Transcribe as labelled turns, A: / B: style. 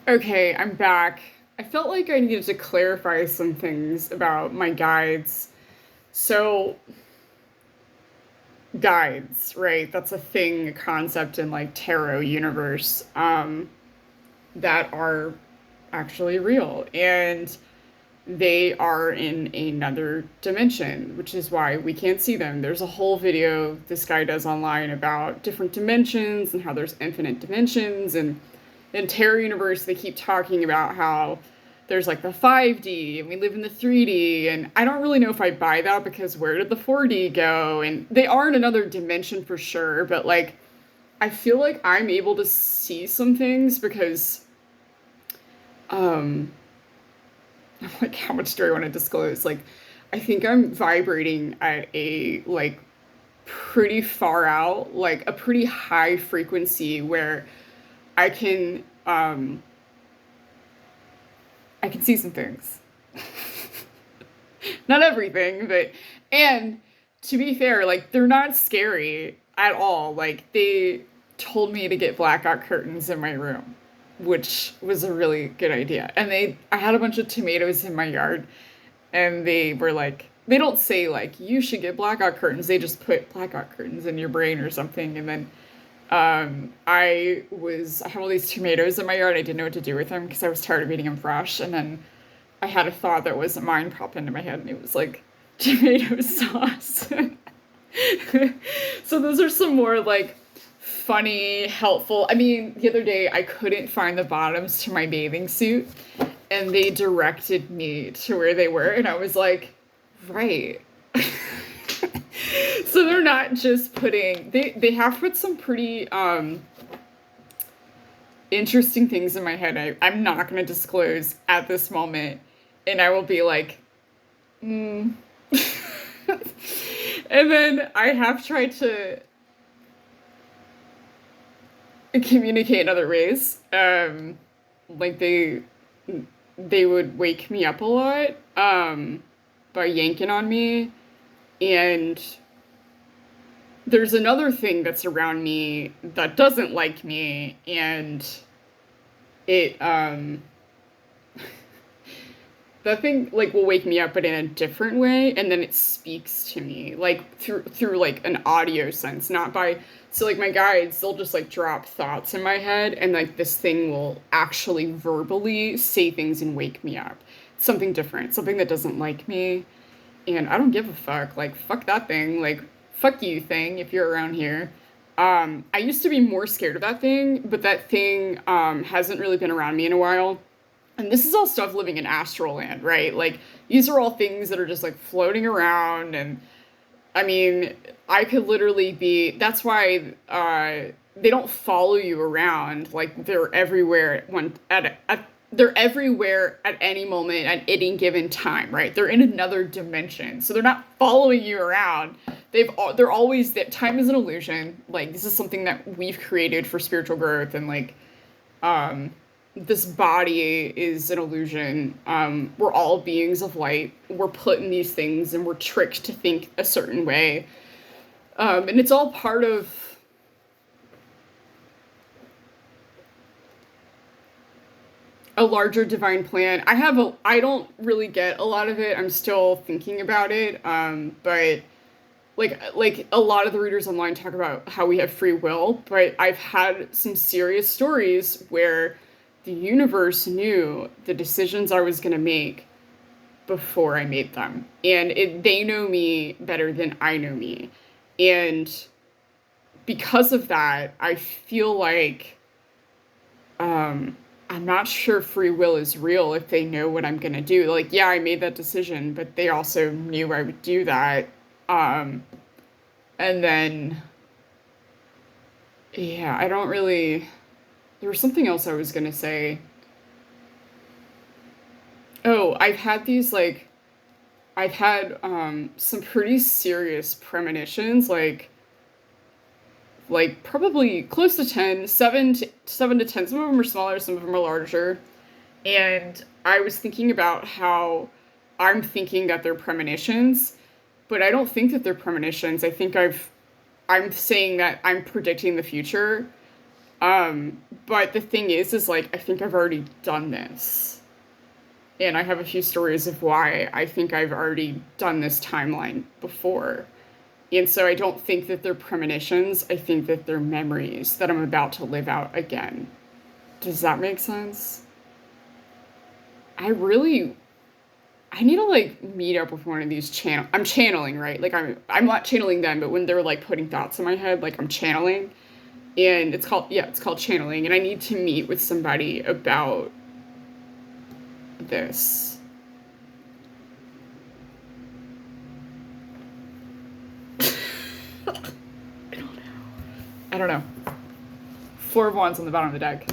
A: Okay, I'm back. I felt like I needed to clarify some things about my guides. So, guides, right? That's a thing, a concept in like tarot universe, that are actually real. And they are in another dimension, which is why we can't see them. There's a whole video this guy does online about different dimensions and how there's infinite dimensions. And in Terror Universe, they keep talking about how there's like the 5D and we live in the 3D. And I don't really know if I buy that because where did the 4D go? And they are in another dimension for sure, but like I feel like I'm able to see some things because um like how much do I want to disclose? Like I think I'm vibrating at a like pretty far out, like a pretty high frequency where I can I can see some things. Not everything, but and to be fair, like they're not scary at all. Like they told me to get blackout curtains in my room, which was a really good idea. And I had a bunch of tomatoes in my yard, and they were like, they don't say like you should get blackout curtains. They just put blackout curtains in your brain or something. And then I have all these tomatoes in my yard. I didn't know what to do with them because I was tired of eating them fresh. And then I had a thought that wasn't mine pop into my head, and it was like tomato sauce. So those are some more like funny, helpful. I mean, the other day I couldn't find the bottoms to my bathing suit, and they directed me to where they were, and I was like, right. So they're not just putting they have put some pretty interesting things in my head. I'm not going to disclose at this moment, and I will be like, mm. And then I have tried to communicate in other ways. Like they would wake me up a lot by yanking on me, and there's another thing that's around me that doesn't like me, and it that thing like will wake me up but in a different way, and then it speaks to me like through like an audio sense, not by so like my guides, they'll just like drop thoughts in my head, and like this thing will actually verbally say things and wake me up. Something different, something that doesn't like me, and I don't give a fuck. Like fuck that thing, like fuck you thing if you're around here. I used to be more scared of that thing, but that thing hasn't really been around me in a while. And this is all stuff living in astral land, right? Like these are all things that are just like floating around. And I mean, I could literally be that's why they don't follow you around. Like they're everywhere at they're everywhere at any moment at any given time, right? They're in another dimension. So they're not following you around. They're always that time is an illusion. Like this is something that we've created for spiritual growth, and like um this body is an illusion. We're all beings of light. We're put in these things and we're tricked to think a certain way. And it's all part of a larger divine plan. I don't really get a lot of it. I'm still thinking about it. But like a lot of the readers online talk about how we have free will, but I've had some serious stories where the universe knew the decisions I was going to make before I made them. And they know me better than I know me. And because of that, I feel like I'm not sure free will is real if they know what I'm going to do. Like, yeah, I made that decision, but they also knew I would do that. Um, and then, yeah, I don't really. There was something else I was going to say. Oh, I've had some pretty serious premonitions, probably close to 10, 7 to 10. Some of them are smaller, some of them are larger. And I was thinking about how I'm thinking that they're premonitions, but I don't think that they're premonitions. I'm saying that I'm predicting the future. But the thing is like, I think I've already done this. And I have a few stories of why I think I've already done this timeline before. And so I don't think that they're premonitions. I think that they're memories that I'm about to live out again. Does that make sense? I really I need to like meet up with one of these I'm channeling, right? Like I'm not channeling them, but when they're like putting thoughts in my head, like I'm channeling. And it's called channeling, and I need to meet with somebody about this. I don't know. 4 of wands on the bottom of the deck.